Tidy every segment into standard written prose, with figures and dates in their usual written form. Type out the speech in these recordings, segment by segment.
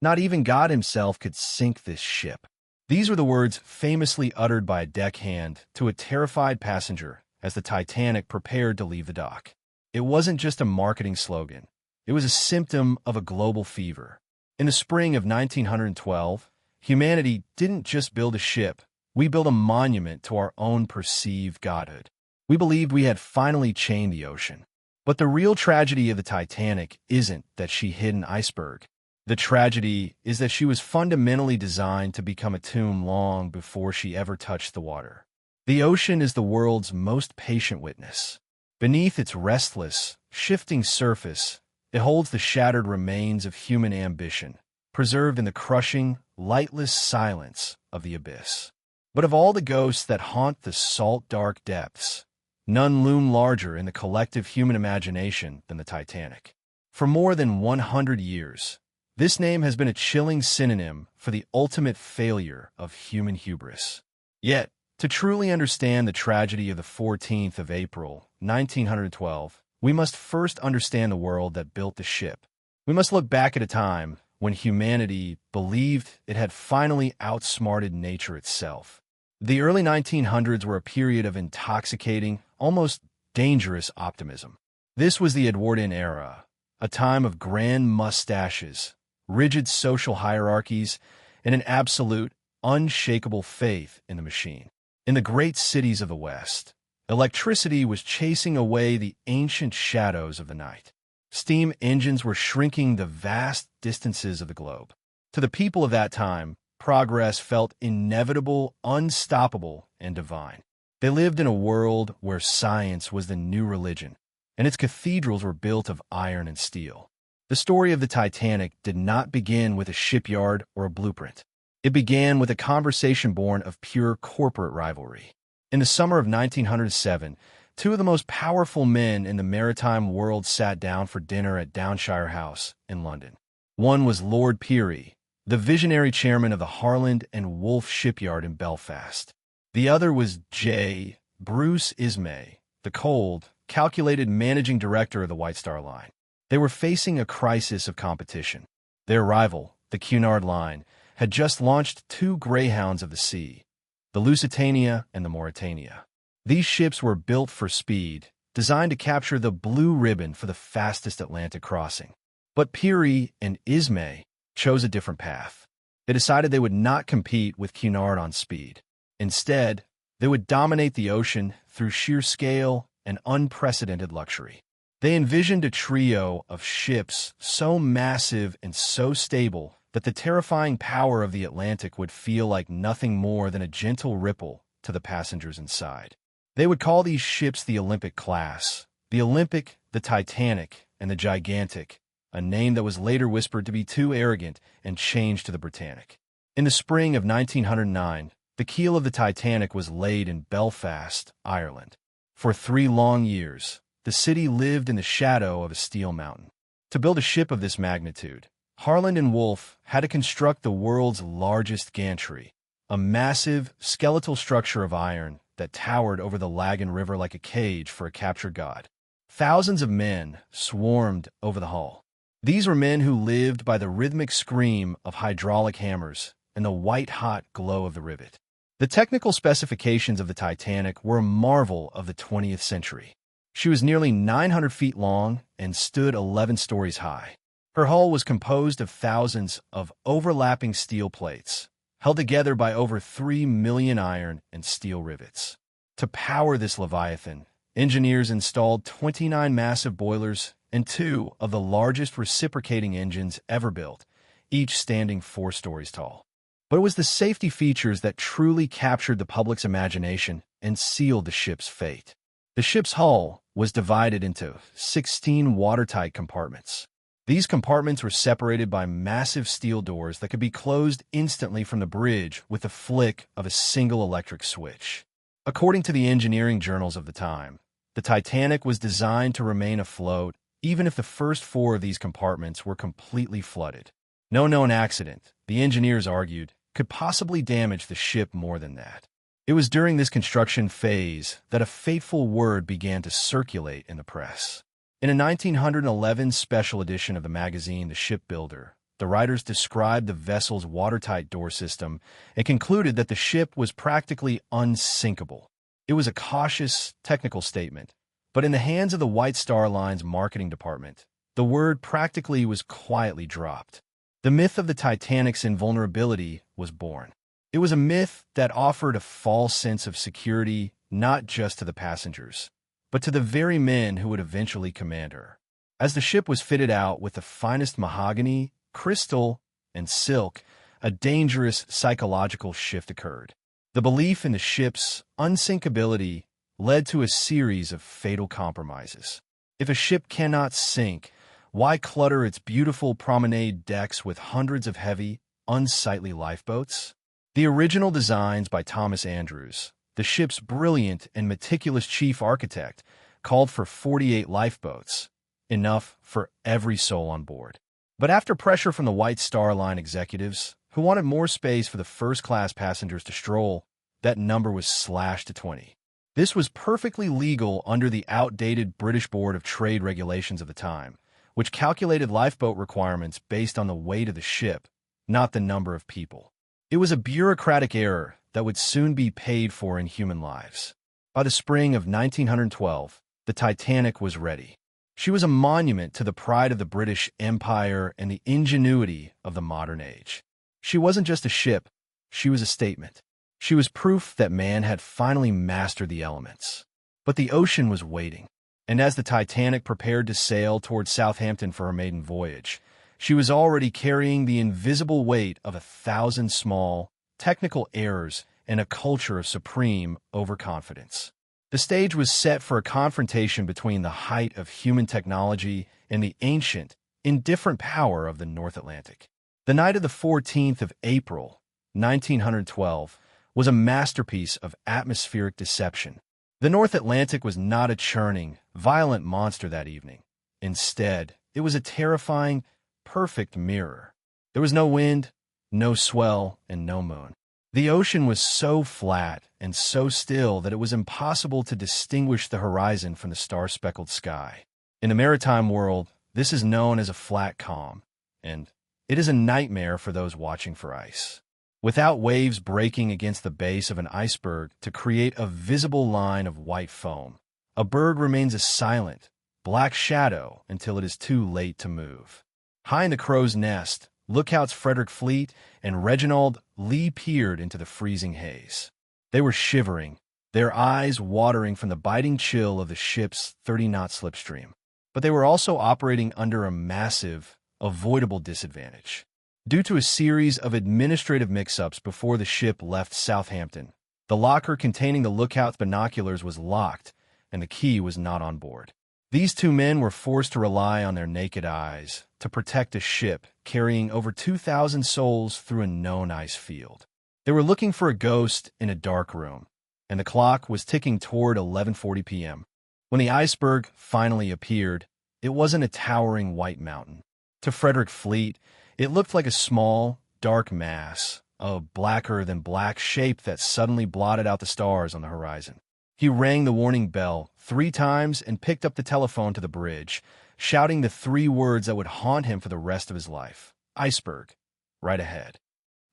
Not even God himself could sink this ship. These were the words famously uttered by a deckhand to a terrified passenger as the Titanic prepared to leave the dock. It wasn't just a marketing slogan. It was a symptom of a global fever. In the spring of 1912, humanity didn't just build a ship. We built a monument to our own perceived godhood. We believed we had finally chained the ocean. But the real tragedy of the Titanic isn't that she hit an iceberg. The tragedy is that she was fundamentally designed to become a tomb long before she ever touched the water. The ocean is the world's most patient witness. Beneath its restless, shifting surface, it holds the shattered remains of human ambition, preserved in the crushing, lightless silence of the abyss. But of all the ghosts that haunt the salt, dark depths, none loom larger in the collective human imagination than the Titanic. For more than 100 years, this name has been a chilling synonym for the ultimate failure of human hubris. Yet, to truly understand the tragedy of the 14th of April, 1912, we must first understand the world that built the ship. We must look back at a time when humanity believed it had finally outsmarted nature itself. The early 1900s were a period of intoxicating, almost dangerous optimism. This was the Edwardian era, a time of grand mustaches, rigid social hierarchies, and an absolute, unshakable faith in the machine. In the great cities of the West, electricity was chasing away the ancient shadows of the night. Steam engines were shrinking the vast distances of the globe. To the people of that time, progress felt inevitable, unstoppable, and divine. They lived in a world where science was the new religion, and its cathedrals were built of iron and steel. The story of the Titanic did not begin with a shipyard or a blueprint. It began with a conversation born of pure corporate rivalry. In the summer of 1907, two of the most powerful men in the maritime world sat down for dinner at Downshire House in London. One was Lord Peary, the visionary chairman of the Harland and Wolff shipyard in Belfast. The other was J. Bruce Ismay, the cold, calculated managing director of the White Star Line. They were facing a crisis of competition. Their rival, the Cunard Line, had just launched two Greyhounds of the sea, the Lusitania and the Mauretania. These ships were built for speed, designed to capture the blue ribbon for the fastest Atlantic crossing. But Peary and Ismay chose a different path. They decided they would not compete with Cunard on speed. Instead, they would dominate the ocean through sheer scale and unprecedented luxury. They envisioned a trio of ships so massive and so stable that the terrifying power of the Atlantic would feel like nothing more than a gentle ripple to the passengers inside. They would call these ships the Olympic class, the Olympic, the Titanic, and the Gigantic, a name that was later whispered to be too arrogant and changed to the Britannic. In the spring of 1909, the keel of the Titanic was laid in Belfast, Ireland. For 3 long years, the city lived in the shadow of a steel mountain. To build a ship of this magnitude, Harland and Wolff had to construct the world's largest gantry, a massive, skeletal structure of iron that towered over the Lagan River like a cage for a captured god. Thousands of men swarmed over the hull. These were men who lived by the rhythmic scream of hydraulic hammers and the white-hot glow of the rivet. The technical specifications of the Titanic were a marvel of the 20th century. She was nearly 900 feet long and stood 11 stories high. Her hull was composed of thousands of overlapping steel plates, held together by over 3 million iron and steel rivets. To power this Leviathan, engineers installed 29 massive boilers and 2 of the largest reciprocating engines ever built, each standing 4 stories tall. But it was the safety features that truly captured the public's imagination and sealed the ship's fate. The ship's hull was divided into 16 watertight compartments. These compartments were separated by massive steel doors that could be closed instantly from the bridge with the flick of a single electric switch. According to the engineering journals of the time, the Titanic was designed to remain afloat even if the first 4 of these compartments were completely flooded. No known accident, the engineers argued, could possibly damage the ship more than that. It was during this construction phase that a fateful word began to circulate in the press. In a 1911 special edition of the magazine The Shipbuilder, The writers described the vessel's watertight door system and concluded that the ship was practically unsinkable. It was a cautious, technical statement, but in the hands of the White Star Line's marketing department, the word practically was quietly dropped. The myth of the Titanic's invulnerability was born. It was a myth that offered a false sense of security not just to the passengers, but to the very men who would eventually command her. As the ship was fitted out with the finest mahogany, crystal, and silk, a dangerous psychological shift occurred. The belief in the ship's unsinkability led to a series of fatal compromises. If a ship cannot sink, why clutter its beautiful promenade decks with hundreds of heavy, unsightly lifeboats? The original designs by Thomas Andrews, the ship's brilliant and meticulous chief architect, called for 48 lifeboats, enough for every soul on board. But after pressure from the White Star Line executives, who wanted more space for the first-class passengers to stroll, that number was slashed to 20. This was perfectly legal under the outdated British Board of Trade regulations of the time, which calculated lifeboat requirements based on the weight of the ship, not the number of people. It was a bureaucratic error that would soon be paid for in human lives. By the spring of 1912, the Titanic was ready. She was a monument to the pride of the British Empire and the ingenuity of the modern age. She wasn't just a ship, she was a statement. She was proof that man had finally mastered the elements. But the ocean was waiting, and as the Titanic prepared to sail toward Southampton for her maiden voyage, she was already carrying the invisible weight of 1,000 small, technical errors and a culture of supreme overconfidence. The stage was set for a confrontation between the height of human technology and the ancient, indifferent power of the North Atlantic. The night of the 14th of April, 1912, was a masterpiece of atmospheric deception. The North Atlantic was not a churning, violent monster that evening. Instead, it was a terrifying, perfect mirror. There was no wind, no swell, and no moon. The ocean was so flat and so still that it was impossible to distinguish the horizon from the star-speckled sky. In the maritime world, this is known as a flat calm, and it is a nightmare for those watching for ice. Without waves breaking against the base of an iceberg to create a visible line of white foam, a berg remains a silent, black shadow until it is too late to move. High in the crow's nest, lookouts Frederick Fleet and Reginald Lee peered into the freezing haze. They were shivering, their eyes watering from the biting chill of the ship's 30-knot slipstream. But they were also operating under a massive, avoidable disadvantage. Due to a series of administrative mix-ups before the ship left Southampton, the locker containing the lookout's binoculars was locked, and the key was not on board. These two men were forced to rely on their naked eyes to protect a ship carrying over 2,000 souls through a known ice field. They were looking for a ghost in a dark room, and the clock was ticking toward 11:40 p.m. When the iceberg finally appeared, it wasn't a towering white mountain. To Frederick Fleet, it looked like a small, dark mass, a blacker-than-black shape that suddenly blotted out the stars on the horizon. He rang the warning bell 3 times and picked up the telephone to the bridge, shouting the 3 words that would haunt him for the rest of his life. Iceberg, right ahead.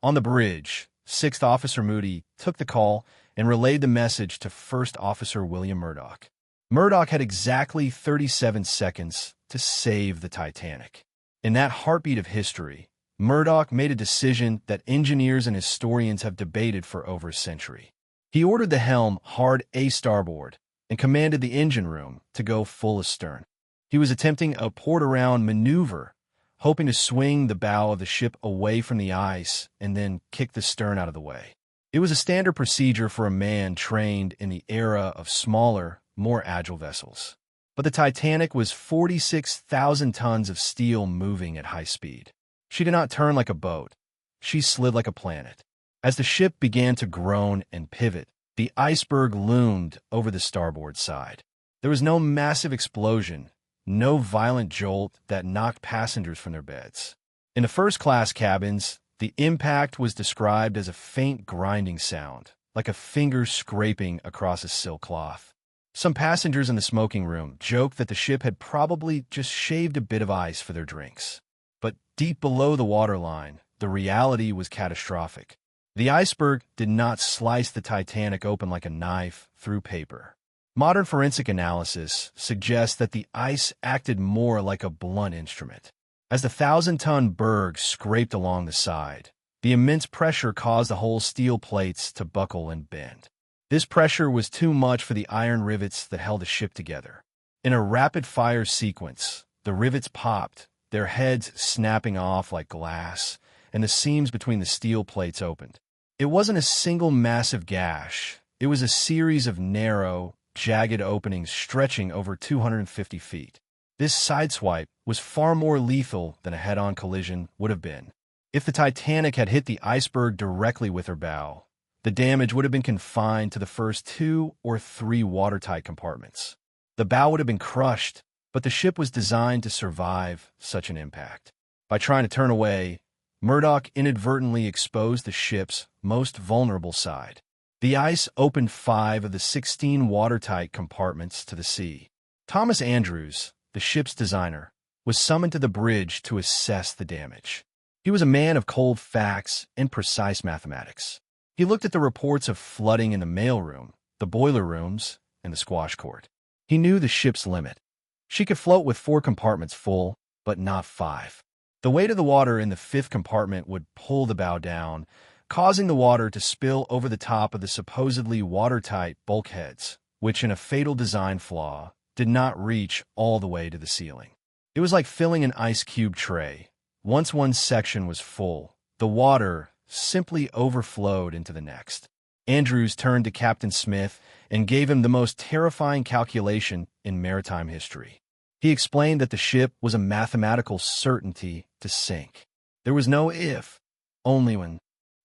On the bridge, 6th Officer Moody took the call and relayed the message to 1st Officer William Murdoch. Murdoch had exactly 37 seconds to save the Titanic. In that heartbeat of history, Murdoch made a decision that engineers and historians have debated for over a century. He ordered the helm hard a-starboard and commanded the engine room to go full astern. He was attempting a port-around maneuver, hoping to swing the bow of the ship away from the ice and then kick the stern out of the way. It was a standard procedure for a man trained in the era of smaller, more agile vessels. But the Titanic was 46,000 tons of steel moving at high speed. She did not turn like a boat. She slid like a planet. As the ship began to groan and pivot, the iceberg loomed over the starboard side. There was no massive explosion, no violent jolt that knocked passengers from their beds. In the first-class cabins, the impact was described as a faint grinding sound, like a finger scraping across a silk cloth. Some passengers in the smoking room joked that the ship had probably just shaved a bit of ice for their drinks. But deep below the waterline, the reality was catastrophic. The iceberg did not slice the Titanic open like a knife through paper. Modern forensic analysis suggests that the ice acted more like a blunt instrument. As the 1,000-ton berg scraped along the side, the immense pressure caused the whole steel plates to buckle and bend. This pressure was too much for the iron rivets that held the ship together. In a rapid-fire sequence, the rivets popped, their heads snapping off like glass, and the seams between the steel plates opened. It wasn't a single massive gash. It was a series of narrow, jagged openings stretching over 250 feet. This sideswipe was far more lethal than a head-on collision would have been. If the Titanic had hit the iceberg directly with her bow, the damage would have been confined to the first 2 or 3 watertight compartments. The bow would have been crushed, but the ship was designed to survive such an impact. By trying to turn away, Murdoch inadvertently exposed the ship's most vulnerable side. The ice opened 5 of the 16 watertight compartments to the sea. Thomas Andrews, the ship's designer, was summoned to the bridge to assess the damage. He was a man of cold facts and precise mathematics. He looked at the reports of flooding in the mailroom, the boiler rooms, and the squash court. He knew the ship's limit. She could float with 4 compartments full, but not 5. The weight of the water in the 5th compartment would pull the bow down, causing the water to spill over the top of the supposedly watertight bulkheads, which, in a fatal design flaw, did not reach all the way to the ceiling. It was like filling an ice cube tray. Once one section was full, the water simply overflowed into the next. Andrews turned to Captain Smith and gave him the most terrifying calculation in maritime history. He explained that the ship was a mathematical certainty to sink. There was no if, only when.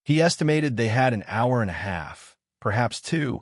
He estimated they had an hour and a half, perhaps 2,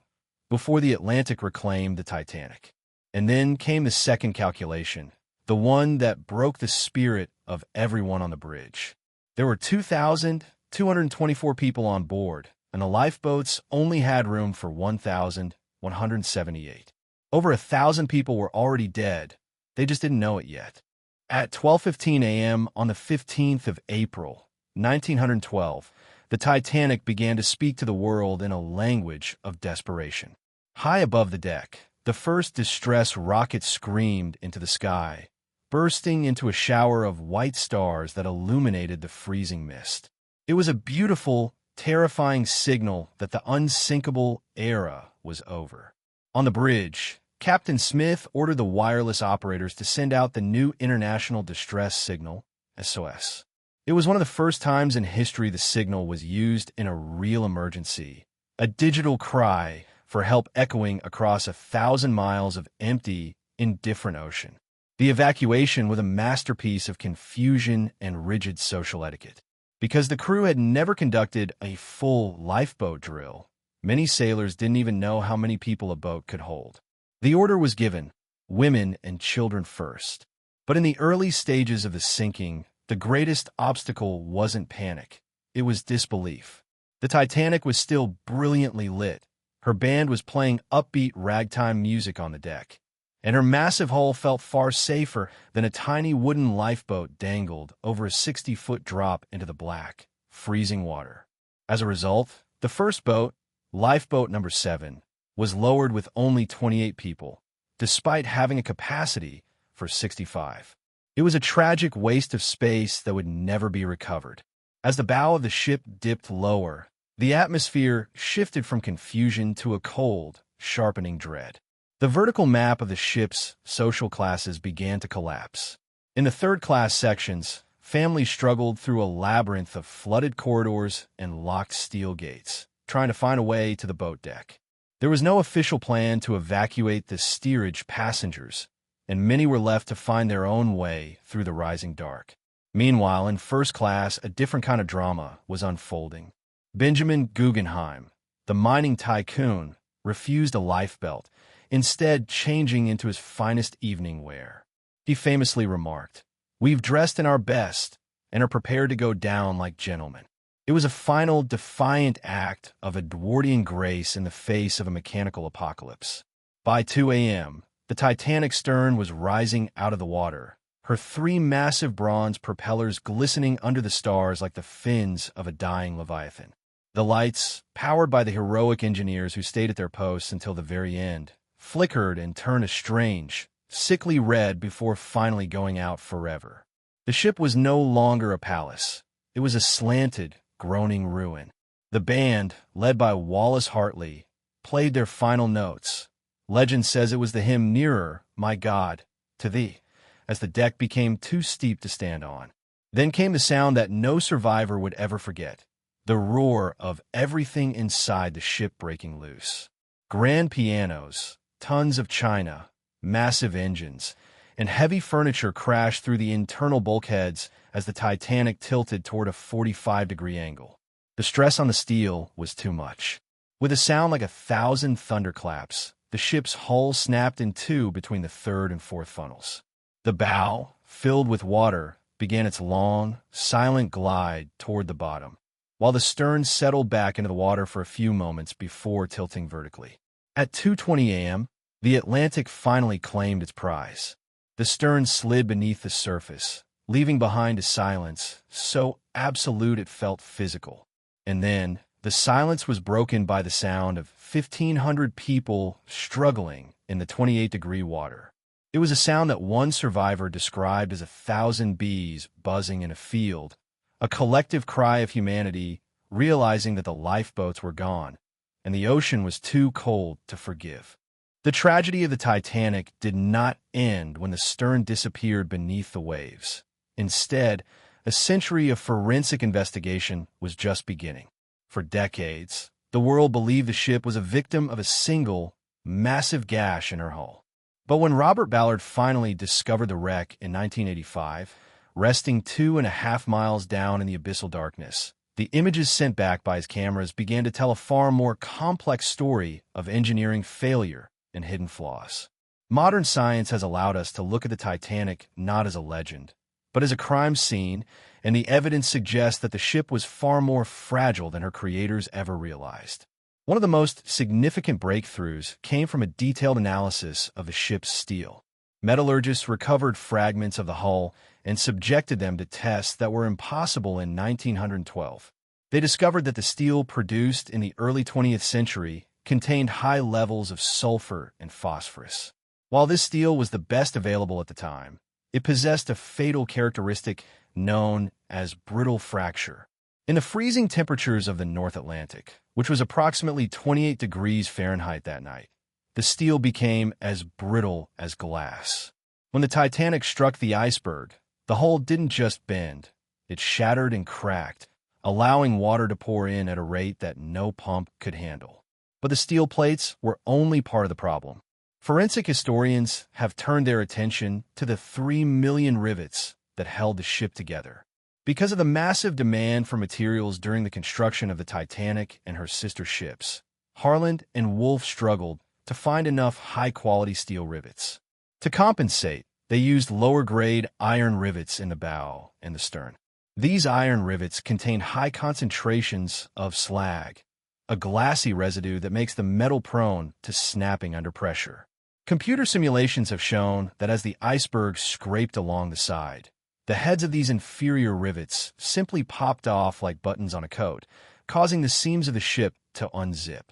before the Atlantic reclaimed the Titanic. And then came the second calculation, the one that broke the spirit of everyone on the bridge. There were 2,224 people on board, and the lifeboats only had room for 1,178. Over 1,000 people were already dead. They just didn't know it yet. At 12:15 a.m. on the 15th of April, 1912, the Titanic began to speak to the world in a language of desperation. High above the deck, the first distress rocket screamed into the sky, bursting into a shower of white stars that illuminated the freezing mist. It was a beautiful, terrifying signal that the unsinkable era was over. On the bridge, Captain Smith ordered the wireless operators to send out the new international distress signal, SOS. It was one of the first times in history the signal was used in a real emergency, a digital cry for help echoing across 1,000 miles of empty, indifferent ocean. The evacuation was a masterpiece of confusion and rigid social etiquette. Because the crew had never conducted a full lifeboat drill, many sailors didn't even know how many people a boat could hold. The order was given, women and children first. But in the early stages of the sinking, the greatest obstacle wasn't panic. It was disbelief. The Titanic was still brilliantly lit. Her band was playing upbeat ragtime music on the deck, and her massive hull felt far safer than a tiny wooden lifeboat dangled over a 60-foot drop into the black, freezing water. As a result, the first boat, lifeboat number 7, was lowered with only 28 people, despite having a capacity for 65. It was a tragic waste of space that would never be recovered. As the bow of the ship dipped lower, the atmosphere shifted from confusion to a cold, sharpening dread. The vertical map of the ship's social classes began to collapse. In the third-class sections, families struggled through a labyrinth of flooded corridors and locked steel gates, trying to find a way to the boat deck. There was no official plan to evacuate the steerage passengers, and many were left to find their own way through the rising dark. Meanwhile, in first class, a different kind of drama was unfolding. Benjamin Guggenheim, the mining tycoon, refused a lifebelt, instead changing into his finest evening wear. He famously remarked, "We've dressed in our best and are prepared to go down like gentlemen." It was a final, defiant act of Edwardian grace in the face of a mechanical apocalypse. By 2 a.m., the Titanic's stern was rising out of the water, her three massive bronze propellers glistening under the stars like the fins of a dying leviathan. The lights, powered by the heroic engineers who stayed at their posts until the very end, flickered and turned a strange, sickly red before finally going out forever. The ship was no longer a palace. It was a slanted, groaning ruin. The band, led by Wallace Hartley, played their final notes. Legend says it was the hymn "Nearer, My God, to Thee," as the deck became too steep to stand on. Then came the sound that no survivor would ever forget, the roar of everything inside the ship breaking loose. Grand pianos, tons of china, massive engines, and heavy furniture crashed through the internal bulkheads as the Titanic tilted toward a 45-degree angle. The stress on the steel was too much. With a sound like 1,000 thunderclaps, the ship's hull snapped in two between the third and fourth funnels. The bow, filled with water, began its long, silent glide toward the bottom, while the stern settled back into the water for a few moments before tilting vertically. At 2:20 a.m., the Atlantic finally claimed its prize. The stern slid beneath the surface, leaving behind a silence so absolute it felt physical. And then, the silence was broken by the sound of 1,500 people struggling in the 28-degree water. It was a sound that one survivor described as 1,000 bees buzzing in a field, a collective cry of humanity realizing that the lifeboats were gone, and the ocean was too cold to forgive. The tragedy of the Titanic did not end when the stern disappeared beneath the waves. Instead, a century of forensic investigation was just beginning. For decades, the world believed the ship was a victim of a single, massive gash in her hull. But when Robert Ballard finally discovered the wreck in 1985, resting 2.5 miles down in the abyssal darkness, the images sent back by his cameras began to tell a far more complex story of engineering failure and hidden flaws. Modern science has allowed us to look at the Titanic not as a legend, but as a crime scene, and the evidence suggests that the ship was far more fragile than her creators ever realized. One of the most significant breakthroughs came from a detailed analysis of the ship's steel. Metallurgists recovered fragments of the hull and subjected them to tests that were impossible in 1912. They discovered that the steel produced in the early 20th century contained high levels of sulfur and phosphorus. While this steel was the best available at the time, it possessed a fatal characteristic known as brittle fracture. In the freezing temperatures of the North Atlantic, which was approximately 28 degrees Fahrenheit that night, the steel became as brittle as glass. When the Titanic struck the iceberg, the hull didn't just bend, it shattered and cracked, allowing water to pour in at a rate that no pump could handle. But the steel plates were only part of the problem. Forensic historians have turned their attention to the 3 million rivets that held the ship together. Because of the massive demand for materials during the construction of the Titanic and her sister ships, Harland and Wolff struggled to find enough high-quality steel rivets. To compensate, they used lower-grade iron rivets in the bow and the stern. These iron rivets contain high concentrations of slag, a glassy residue that makes the metal prone to snapping under pressure. Computer simulations have shown that as the iceberg scraped along the side, the heads of these inferior rivets simply popped off like buttons on a coat, causing the seams of the ship to unzip.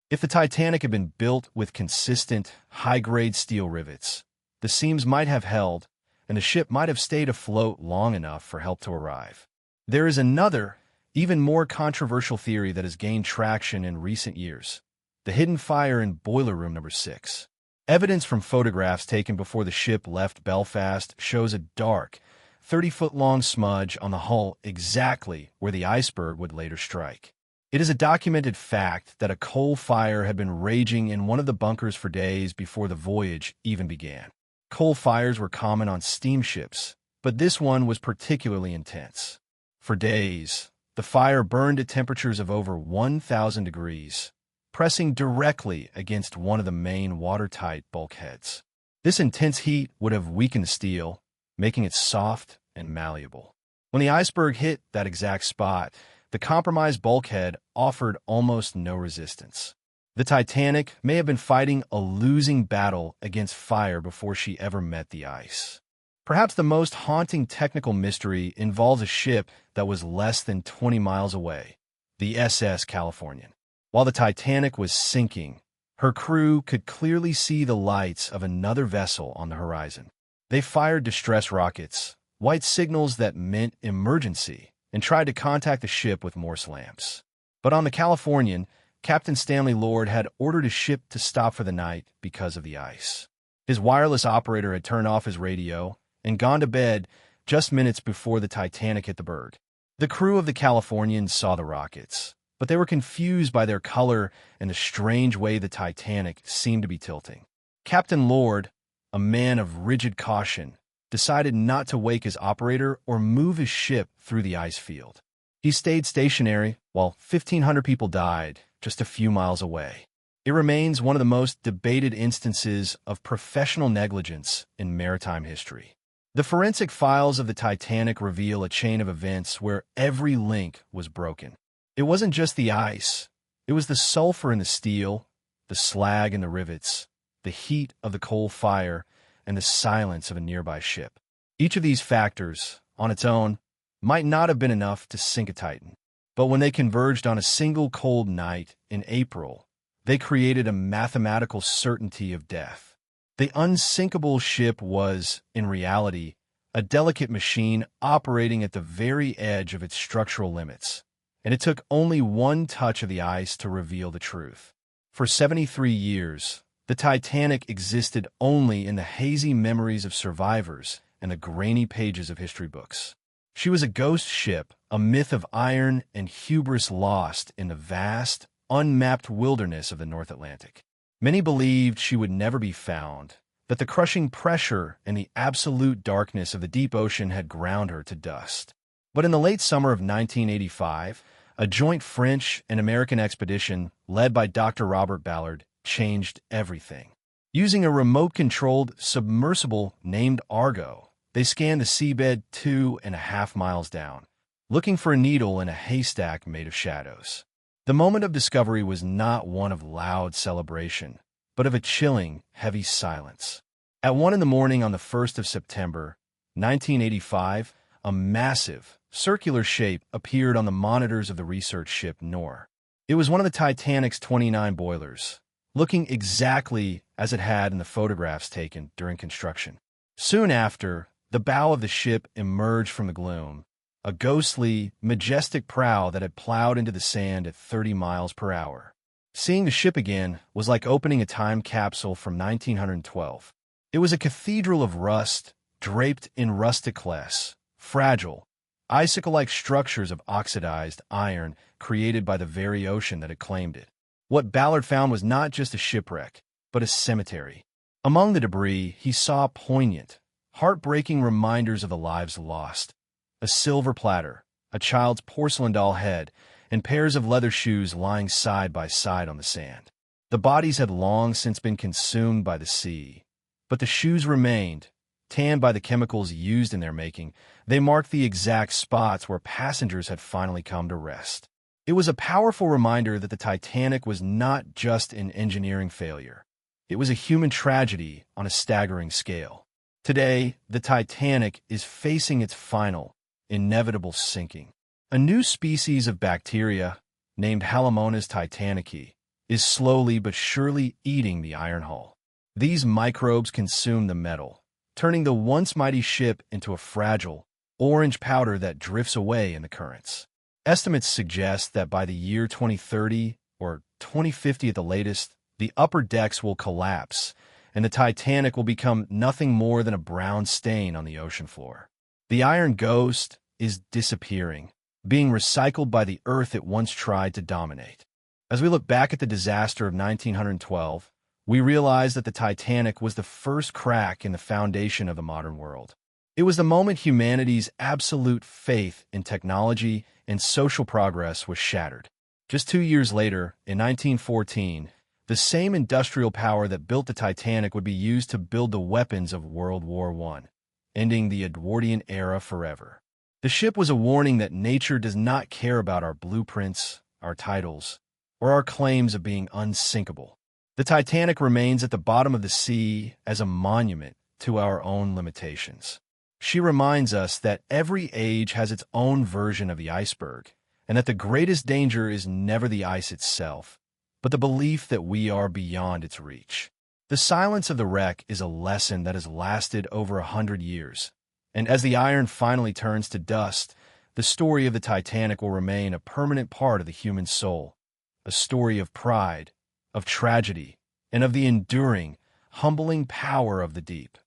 If the Titanic had been built with consistent, high-grade steel rivets, the seams might have held, and the ship might have stayed afloat long enough for help to arrive. There is another, even more controversial theory that has gained traction in recent years: the hidden fire in Boiler Room Number 6. Evidence from photographs taken before the ship left Belfast shows a dark, 30-foot-long smudge on the hull exactly where the iceberg would later strike. It is a documented fact that a coal fire had been raging in one of the bunkers for days before the voyage even began. Coal fires were common on steamships, but this one was particularly intense. For days, the fire burned at temperatures of over 1,000 degrees, pressing directly against one of the main watertight bulkheads. This intense heat would have weakened the steel, making it soft and malleable. When the iceberg hit that exact spot, the compromised bulkhead offered almost no resistance. The Titanic may have been fighting a losing battle against fire before she ever met the ice. Perhaps the most haunting technical mystery involves a ship that was less than 20 miles away, the SS Californian. While the Titanic was sinking, her crew could clearly see the lights of another vessel on the horizon. They fired distress rockets, white signals that meant emergency, and tried to contact the ship with Morse lamps. But on the Californian, Captain Stanley Lord had ordered his ship to stop for the night because of the ice. His wireless operator had turned off his radio and gone to bed just minutes before the Titanic hit the berg. The crew of the Californian saw the rockets, but they were confused by their color and the strange way the Titanic seemed to be tilting. Captain Lord, a man of rigid caution, decided not to wake his operator or move his ship through the ice field. He stayed stationary while 1,500 people died just a few miles away. It remains one of the most debated instances of professional negligence in maritime history. The forensic files of the Titanic reveal a chain of events where every link was broken. It wasn't just the ice. It was the sulfur in the steel, the slag in the rivets, the heat of the coal fire, and the silence of a nearby ship. Each of these factors, on its own, might not have been enough to sink a Titan. But when they converged on a single cold night in April, they created a mathematical certainty of death. The unsinkable ship was, in reality, a delicate machine operating at the very edge of its structural limits, and it took only one touch of the ice to reveal the truth. For 73 years, the Titanic existed only in the hazy memories of survivors and the grainy pages of history books. She was a ghost ship, a myth of iron and hubris lost in the vast, unmapped wilderness of the North Atlantic. Many believed she would never be found, that the crushing pressure and the absolute darkness of the deep ocean had ground her to dust. But in the late summer of 1985, a joint French and American expedition led by Dr. Robert Ballard changed everything. Using a remote-controlled submersible named Argo, they scanned the seabed 2.5 miles down, looking for a needle in a haystack made of shadows. The moment of discovery was not one of loud celebration, but of a chilling, heavy silence. At 1 a.m. on the 1st of September, 1985, a massive, circular shape appeared on the monitors of the research ship Nor. It was one of the Titanic's 29 boilers, looking exactly as it had in the photographs taken during construction. Soon after, the bow of the ship emerged from the gloom, a ghostly, majestic prow that had plowed into the sand at 30 miles per hour. Seeing the ship again was like opening a time capsule from 1912. It was a cathedral of rust, draped in rusticless, fragile, icicle-like structures of oxidized iron created by the very ocean that had claimed it. What Ballard found was not just a shipwreck, but a cemetery. Among the debris, he saw poignant, heartbreaking reminders of the lives lost. A silver platter, a child's porcelain doll head, and pairs of leather shoes lying side by side on the sand. The bodies had long since been consumed by the sea, but the shoes remained, tanned by the chemicals used in their making. They marked the exact spots where passengers had finally come to rest. It was a powerful reminder that the Titanic was not just an engineering failure. It was a human tragedy on a staggering scale. Today, the Titanic is facing its final, inevitable sinking. A new species of bacteria, named Halomonas titanicae, is slowly but surely eating the iron hull. These microbes consume the metal, turning the once mighty ship into a fragile, orange powder that drifts away in the currents. Estimates suggest that by the year 2030 or 2050 at the latest, the upper decks will collapse, and the Titanic will become nothing more than a brown stain on the ocean floor. The Iron Ghost is disappearing, being recycled by the Earth it once tried to dominate. As we look back at the disaster of 1912, we realize that the Titanic was the first crack in the foundation of the modern world. It was the moment humanity's absolute faith in technology and social progress was shattered. Just 2 years later, in 1914, the same industrial power that built the Titanic would be used to build the weapons of World War I, ending the Edwardian era forever. The ship was a warning that nature does not care about our blueprints, our titles, or our claims of being unsinkable. The Titanic remains at the bottom of the sea as a monument to our own limitations. She reminds us that every age has its own version of the iceberg, and that the greatest danger is never the ice itself, but the belief that we are beyond its reach. The silence of the wreck is a lesson that has lasted over 100 years, and as the iron finally turns to dust, the story of the Titanic will remain a permanent part of the human soul, a story of pride, of tragedy, and of the enduring, humbling power of the deep.